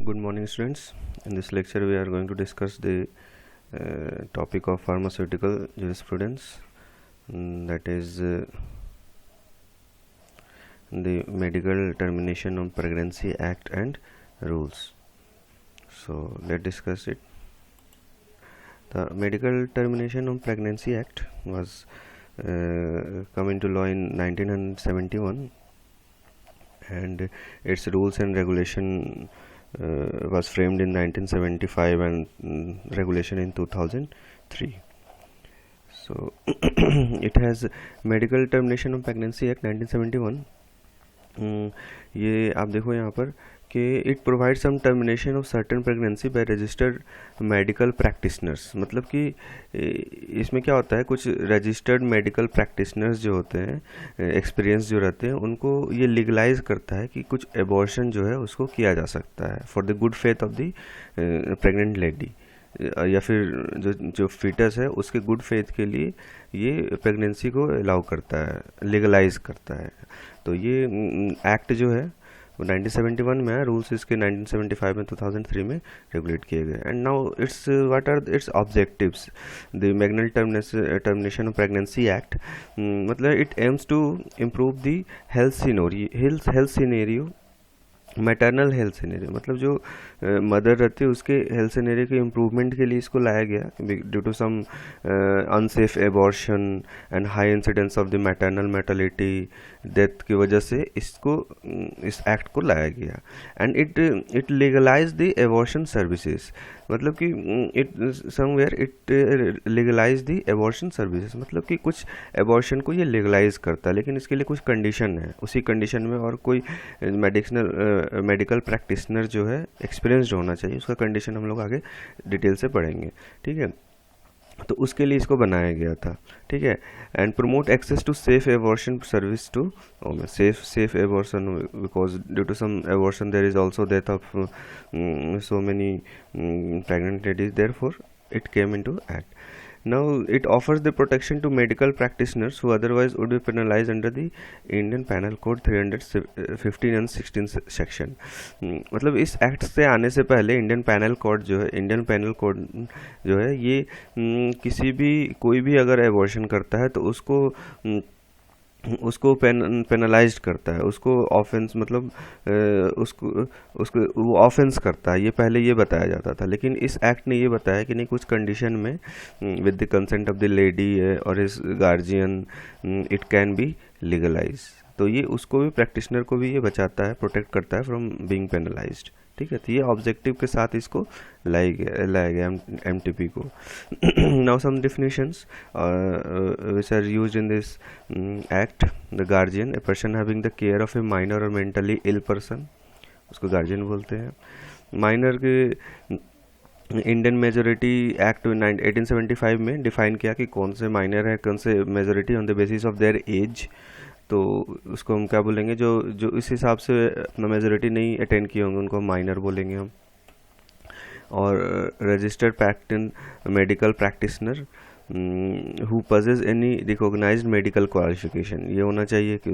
Good morning, students. In this lecture, we are going to discuss the topic of pharmaceutical jurisprudence, that is the Medical Termination of Pregnancy Act and rules. So, let's discuss it. The Medical Termination of Pregnancy Act was come into law in 1971, and its rules and regulation was framed in 1975 and regulation in 2003. So it has Medical Termination of Pregnancy Act 1971. ये आप देखो यहाँ पर कि it provide some termination of certain pregnancy by registered medical practitioners. मतलब कि इसमें क्या होता है, कुछ रजिस्टर्ड मेडिकल प्रैक्टिशनर्स जो होते हैं, एक्सपीरियंस जो रहते हैं, उनको ये लीगलाइज करता है कि कुछ एबॉर्शन जो है उसको किया जा सकता है for the good faith of the pregnant lady, या फिर जो फीटस है उसके गुड फेथ के लिए ये प्रेगनेंसी को अलाउ करता है, लीगलाइज करता है। तो ये एक्ट जो है वो 1971 में है, रूल्स इसके 1975 में 2003 में रेगुलेट किए गए। And now it's what are its objectives. The medical termination of pregnancy act, मतलब it aims to improve the health scenario, maternal health scenario, मतलब जो मदर रहती है उसके हेल्थ सिनेरियो के इम्प्रूवमेंट के लिए इसको लाया गया due to some unsafe abortion and high incidence of the maternal mortality, death की वजह से इसको इस एक्ट को लाया गया। And it legalise the abortion services, मतलब कि it somewhere it legalise the abortion services, मतलब कि कुछ एबॉर्शन को ये लीगलाइज करता है, लेकिन इसके लिए कुछ कंडीशन है। उसी कंडीशन में और कोई मेडिकल प्रैक्टिशनर जो है एक्सपीरियंस्ड होना चाहिए, उसका कंडीशन हम लोग आगे डिटेल से पढ़ेंगे, ठीक है। तो उसके लिए इसको बनाया गया था, ठीक है। And promote access to safe abortion service to safe abortion, because due to some abortion there is also death of so many pregnant ladies, therefore it came into act. Now it offers the protection to medical practitioners who otherwise would be penalized under the Indian Penal Code 315 and 16 section. मतलब इस act से आने से पहले Indian panel code जो है, Indian panel code जो है ये किसी भी कोई भी अगर एबॉर्शन करता है तो उसको पेनलाइज करता है, उसको ऑफेंस, मतलब उसको वो ऑफेंस करता है। ये पहले ये बताया जाता था, लेकिन इस एक्ट ने ये बताया कि नहीं, कुछ कंडीशन में with the consent of the lady और इस guardian it can be legalise. तो ये उसको भी, प्रैक्टिशनर को भी ये बचाता है, प्रोटेक्ट करता है फ्रॉम बीइंग पेनलाइज्ड, ठीक है। तो ये ऑब्जेक्टिव के साथ इसको लाया गया एमटीपी को। Now some definitions which are used in this act. The guardian, a person having the care of a minor or mentally ill person, उसको गार्जियन बोलते हैं। माइनर के इंडियन मेजोरिटी एक्ट 1875 में डिफाइन किया कि कौन से माइनर है, कौन से majority on the basis of their age. तो उसको हम क्या बोलेंगे, जो इस हिसाब से अपना मेजोरिटी नहीं अटेंड किए होंगे उनको हम माइनर बोलेंगे हम। और रजिस्टर्ड प्रैक्टिन medical practitioner who possess any recognised medical qualification, ये होना चाहिए कि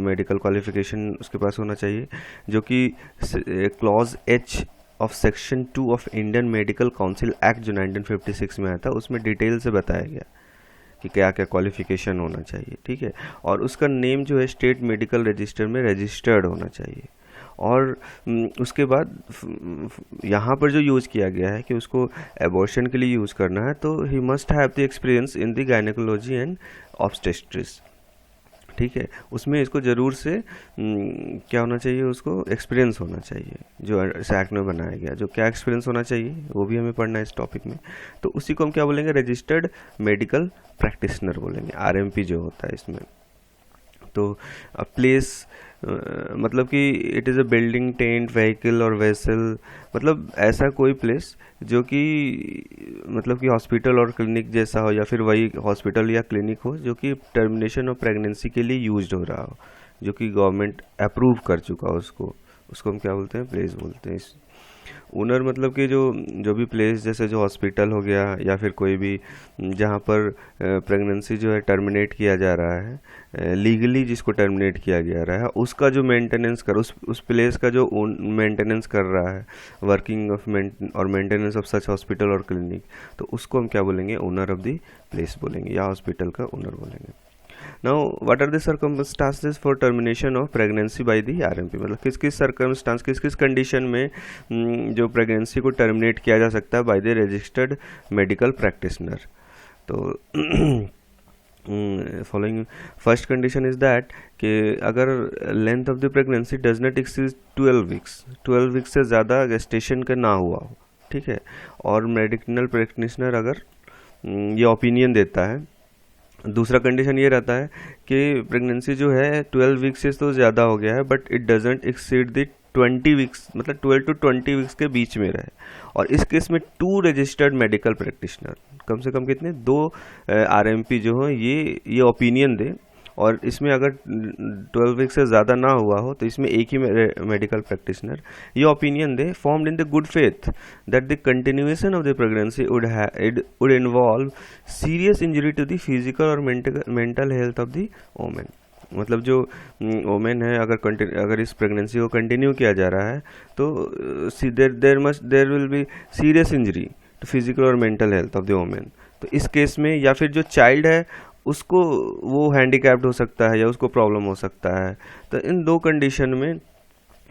मेडिकल क्वालिफिकेशन उसके पास होना चाहिए, जो कि clause H of section 2 of Indian medical council act जो 1956 में आया था, उसमें डिटेल से बताया गया कि क्या क्या क्वालिफिकेशन होना चाहिए, ठीक है। और उसका नेम जो है स्टेट मेडिकल रजिस्टर में रजिस्टर्ड होना चाहिए। और उसके बाद यहाँ पर जो यूज़ किया गया है कि उसको एबॉर्शन के लिए यूज़ करना है, तो he must have the experience in the gynaecology and obstetrics, ठीक है। उसमें इसको ज़रूर से क्या होना चाहिए, उसको एक्सपीरियंस होना चाहिए जो इस एक्ट में बनाया गया। जो क्या एक्सपीरियंस होना चाहिए वो भी हमें पढ़ना है इस टॉपिक में। तो उसी को हम क्या बोलेंगे, रजिस्टर्ड मेडिकल प्रैक्टिशनर बोलेंगे, आरएमपी जो होता है इसमें। तो प्लेस, मतलब कि it is a building, tent, vehicle और वेसल, मतलब ऐसा कोई प्लेस जो कि मतलब कि हॉस्पिटल और क्लिनिक जैसा हो, या फिर वही हॉस्पिटल या क्लिनिक हो जो कि टर्मिनेशन ऑफ प्रेगनेंसी के लिए यूज्ड हो रहा हो, जो कि गवर्नमेंट अप्रूव कर चुका हो, उसको हम क्या बोलते हैं, प्लेस बोलते हैं। ओनर मतलब कि जो जो भी प्लेस, जैसे जो हॉस्पिटल हो गया या फिर कोई भी जहाँ पर प्रेगनेंसी जो है टर्मिनेट किया जा रहा है, लीगली जिसको टर्मिनेट किया जा रहा है, उसका जो मेंटेनेंस उस प्लेस का जो मेंटेनेंस कर रहा है, वर्किंग ऑफ और मेंटेनेंस ऑफ सच हॉस्पिटल और क्लिनिक, तो उसको हम क्या बोलेंगे, ओनर ऑफ द प्लेस बोलेंगे या हॉस्पिटल का ओनर बोलेंगे। Now what are the circumstances for termination of pregnancy by the RMP, मतलब किस किस सर्कमस्टांस, किस किस कंडीशन में जो प्रेगनेंसी को टर्मिनेट किया जा सकता है by the registered medical practitioner. तो following first condition is that कि अगर length of the pregnancy does not exceed 12 weeks से ज़्यादा गेस्टेशन का ना हुआ हो, ठीक है, और मेडिकल प्रैक्टिशनर अगर ये ओपिनियन देता है। दूसरा कंडीशन ये रहता है कि प्रेगनेंसी जो है 12 वीक्स से तो ज़्यादा हो गया है, but it doesn't exceed the 20 weeks, मतलब 12 to 20 वीक्स के बीच में रहे, और इस केस में 2 रजिस्टर्ड मेडिकल प्रैक्टिशनर, कम से कम कितने, 2 आरएमपी जो हो ये ओपिनियन दे, और इसमें अगर 12 वीक से ज़्यादा ना हुआ हो तो इसमें एक ही मेडिकल प्रैक्टिशनर ये ओपिनियन दे, formed in the good faith that the continuation of the pregnancy would involve serious injury to the physical और mental health of the women. मतलब जो वोमेन है, अगर इस प्रेगनेंसी को कंटिन्यू किया जा रहा है तो there will be serious injury to physical और mental health of the women. तो इस केस में, या फिर जो चाइल्ड है उसको वो हैंडीकैप्ड हो सकता है या उसको प्रॉब्लम हो सकता है। तो इन 2 कंडीशन में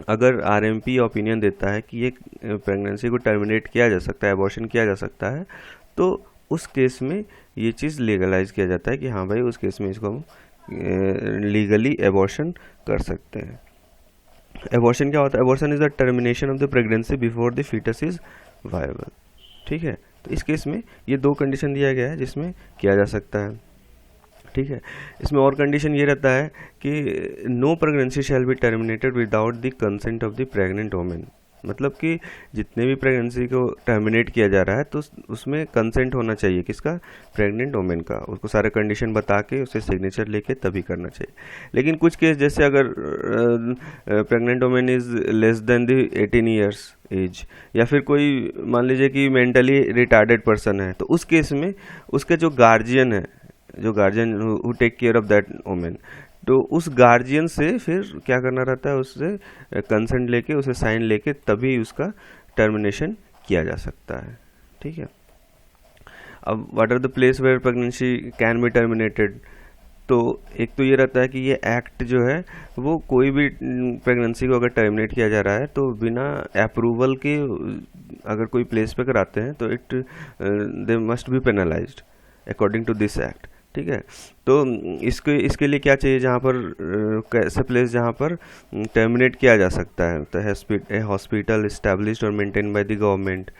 अगर आरएमपी ओपिनियन देता है कि ये प्रेगनेंसी को टर्मिनेट किया जा सकता है, अबॉर्शन किया जा सकता है, तो उस केस में ये चीज़ लीगलाइज किया जाता है कि हाँ भाई, उस केस में इसको हम लीगली एबॉर्शन कर सकते हैं। एबॉर्शन क्या होता है? Abortion is the termination of the pregnancy before the foetus is viable, ठीक है। तो इस केस में ये 2 कंडीशन दिया गया है जिसमें किया जा सकता है, ठीक है। इसमें और कंडीशन ये रहता है कि no pregnancy shall be terminated without the consent of the pregnant women, मतलब कि जितने भी प्रेगनेंसी को टर्मिनेट किया जा रहा है तो उसमें कंसेंट होना चाहिए, किसका? प्रेग्नेंट वोमेन का। उसको सारे कंडीशन बता के उसे सिग्नेचर लेके तभी करना चाहिए। लेकिन कुछ केस, जैसे अगर pregnant women is less than the 18 years age, या फिर कोई मान लीजिए कि मेंटली रिटार्डेड पर्सन है, तो उस केस में उसके जो गार्जियन है, जो guardian who take care of that women, तो उस गार्जियन से फिर क्या करना रहता है, उससे कंसेंट लेके, उसे साइन लेके तभी उसका टर्मिनेशन किया जा सकता है, ठीक है। अब what are the place where pregnancy can be terminated, तो एक तो ये रहता है कि ये एक्ट जो है वो कोई भी प्रेगनेंसी को अगर टर्मिनेट किया जा रहा है तो बिना अप्रूवल के अगर कोई प्लेस पे कराते हैं तो they must be penalised according to this act, ठीक है। तो इसके लिए क्या चाहिए, जहाँ पर कैसे प्लेस जहाँ पर टर्मिनेट किया जा सकता है, तो हॉस्पिटल एस्टैब्लिश्ड और maintain by the government,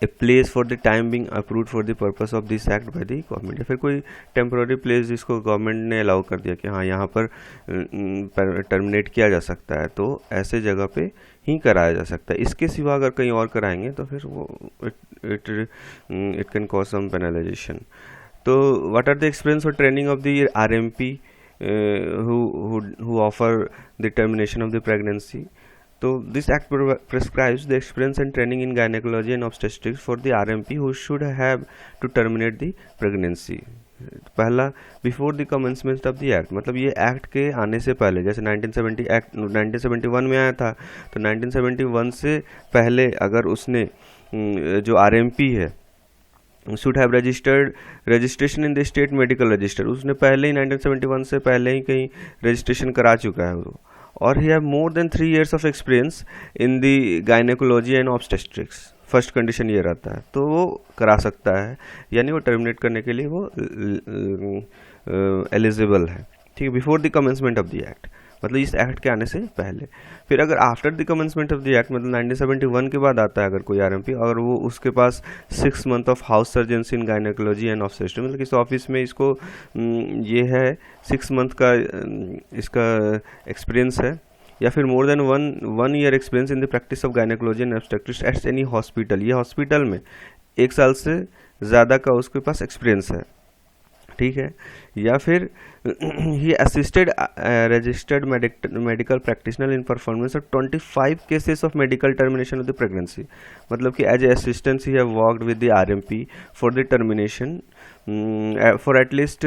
a place for the time being approved for the purpose of this act by the government, या फिर कोई टेम्पोररी प्लेस जिसको गवर्नमेंट ने अलाउ कर दिया कि हाँ यहाँ पर टर्मिनेट किया जा सकता है, तो ऐसे जगह पे ही कराया जा सकता है। इसके सिवा अगर कहीं और कराएंगे तो फिर वो इट कैन कॉज सम पेनलाइजेशन। तो व्हाट आर द एक्सपीरियंस और training of the RMP who offer the termination of the pregnancy? So this act prescribes the experience and training in gynecology and obstetrics for the RMP who should have to terminate the pregnancy. पहला before the commencement of the act, मतलब ये act के आने से पहले, जैसे 1971 में आया था, तो 1971 से पहले अगर उसने जो आरएमपी है should have registration in the state medical register, उसने पहले ही 1971 से पहले ही कहीं रजिस्ट्रेशन करा चुका है वो, और he have more than 3 years of experience in the gynaecology and obstetrics. First condition ये रहता है, तो वो करा सकता है, यानी वो टर्मिनेट करने के लिए वो एलिजिबल है, ठीक है, before the commencement of the act, मतलब इस एक्ट के आने से पहले। फिर अगर after the commencement of the act, मतलब 1971 के बाद आता है अगर कोई आरएमपी, और वो उसके पास 6 month of house surgency in gynaecology and obstetrics, मतलब किस ऑफिस में इसको ये है 6 month का इसका एक्सपीरियंस है, या फिर more than one year experience in the practice of gynaecology and obstetrics at any hospital, ये हॉस्पिटल में 1 साल से ज़्यादा का उसके पास एक्सपीरियंस है, ठीक है। या फिर he assisted registered medical practitioner in performance of 25 cases of medical termination of the pregnancy, मतलब कि as a assistance he have worked with the RMP for the termination for at least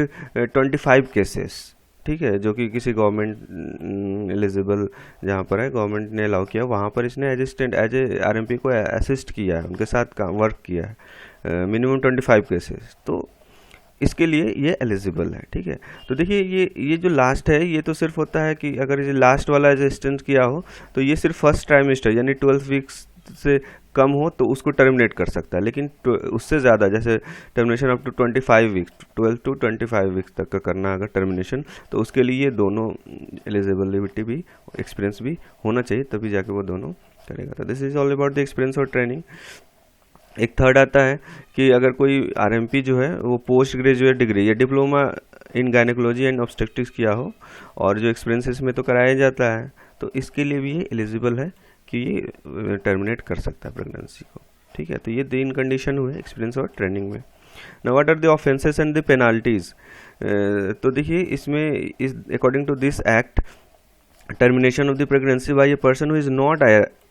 25 cases, ठीक है, जो कि किसी गवर्नमेंट एलिजिबल जहाँ पर है गवर्नमेंट ने अलाउ किया वहाँ पर इसने असिस्टेंट एज ए आरएमपी को असिस्ट किया है, उनके साथ वर्क किया है, मिनिमम 25 केसेस, तो इसके लिए ये एलिजिबल है, ठीक है। तो देखिए ये जो लास्ट है ये तो सिर्फ होता है कि अगर ये लास्ट वाला असिस्टेंस किया हो तो ये सिर्फ फर्स्ट ट्राइमेस्टर यानी 12 वीक्स से कम हो तो उसको टर्मिनेट कर सकता है, लेकिन उससे ज़्यादा जैसे termination up to 25 weeks 12 to 25 weeks तक का करना अगर टर्मिनेशन, तो उसके लिए ये दोनों एलिजिबिलिटी भी एक्सपीरियंस भी होना चाहिए, तभी जाके वो दोनों करेगा। तो this is all about the experience और ट्रेनिंग। एक थर्ड आता है कि अगर कोई आरएमपी जो है वो पोस्ट ग्रेजुएट डिग्री या diploma in gynaecology and obstetrics किया हो और जो एक्सपीरियंस इसमें तो कराया जाता है, तो इसके लिए भी ये एलिजिबल है कि ये टर्मिनेट कर सकता है प्रेगनेंसी को, ठीक है। तो ये 3 कंडीशन हुए एक्सपीरियंस और ट्रेनिंग में। Now what are the offences and the penalties. तो देखिए इसमें इस according to this act termination of the pregnancy by a person who is not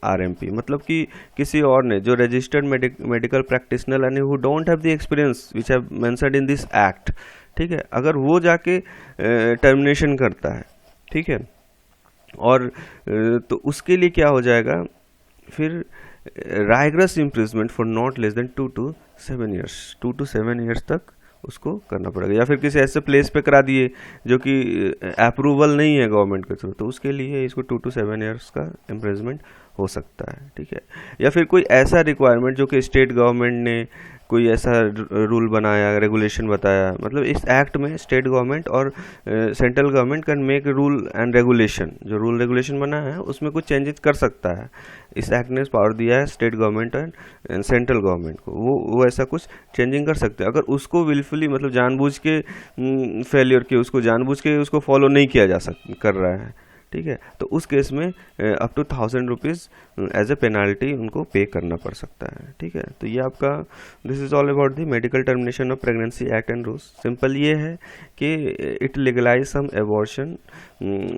RMP, मतलब कि किसी और ने जो registered medical practitioner and who don't have the experience which have mentioned in this act, ठीक है, अगर वो जाके टर्मिनेशन करता है, ठीक है, और तो उसके लिए क्या हो जाएगा फिर rigorous imprisonment for not less than 2 to 7 years, 2 to 7 years तक उसको करना पड़ेगा। या फिर किसी ऐसे प्लेस पे करा दिए जो कि अप्रूवल नहीं है गवर्नमेंट के थ्रू, तो उसके लिए इसको 2 to 7 ईयर्स का इम्प्रिजमेंट हो सकता है, ठीक है। या फिर कोई ऐसा रिक्वायरमेंट जो कि स्टेट गवर्नमेंट ने कोई ऐसा रूल बनाया, रेगुलेशन बताया, मतलब इस एक्ट में स्टेट गवर्नमेंट और central government can make rule and regulation, जो रूल रेगुलेशन बना है उसमें कुछ चेंजेस कर सकता है। इस एक्ट ने पावर दिया है state government and central government को, वो ऐसा कुछ चेंजिंग कर सकते हैं। अगर उसको विलफुली मतलब जानबूझ के फेलियर के उसको जानबूझ के उसको फॉलो नहीं किया जा कर रहा है, ठीक है, तो उस केस में up to 1000 rupees as a penalty उनको पे करना पड़ सकता है, ठीक है। तो ये आपका this is all about the medical termination of pregnancy act and rules. Simple ये है कि it legalise some abortion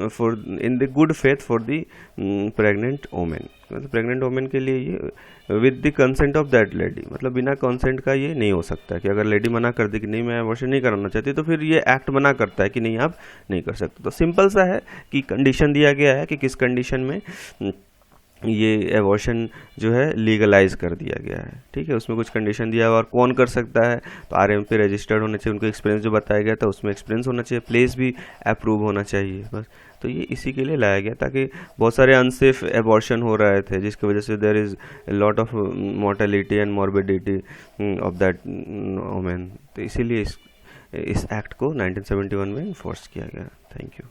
for in the good faith for the pregnant women, मतलब प्रेग्नेंट वोमेन के लिए ये with the consent of that lady, मतलब बिना consent का ये नहीं हो सकता कि अगर लेडी मना कर दी कि नहीं मैं एबॉर्शन नहीं कराना चाहती, तो फिर ये एक्ट मना करता है कि नहीं आप नहीं कर सकते। तो सिंपल सा है कि कंडीशन दिया गया है कि किस कंडीशन में ये एबॉर्शन जो है लीगलाइज कर दिया गया है, ठीक है, उसमें कुछ कंडीशन दिया है और कौन कर सकता है, तो आरएमपी रजिस्टर्ड होना चाहिए, उनको एक्सपीरियंस जो बताया गया था उसमें एक्सपीरियंस होना चाहिए, प्लेस भी अप्रूव होना चाहिए, बस। तो ये इसी के लिए लाया गया ताकि बहुत सारे अनसेफ एबॉर्शन हो रहे थे जिसकी वजह से there is lot of mortality and morbidity of that women, तो इसीलिए इस एक्ट को 1971 में इन्फोर्स किया गया। Thank you.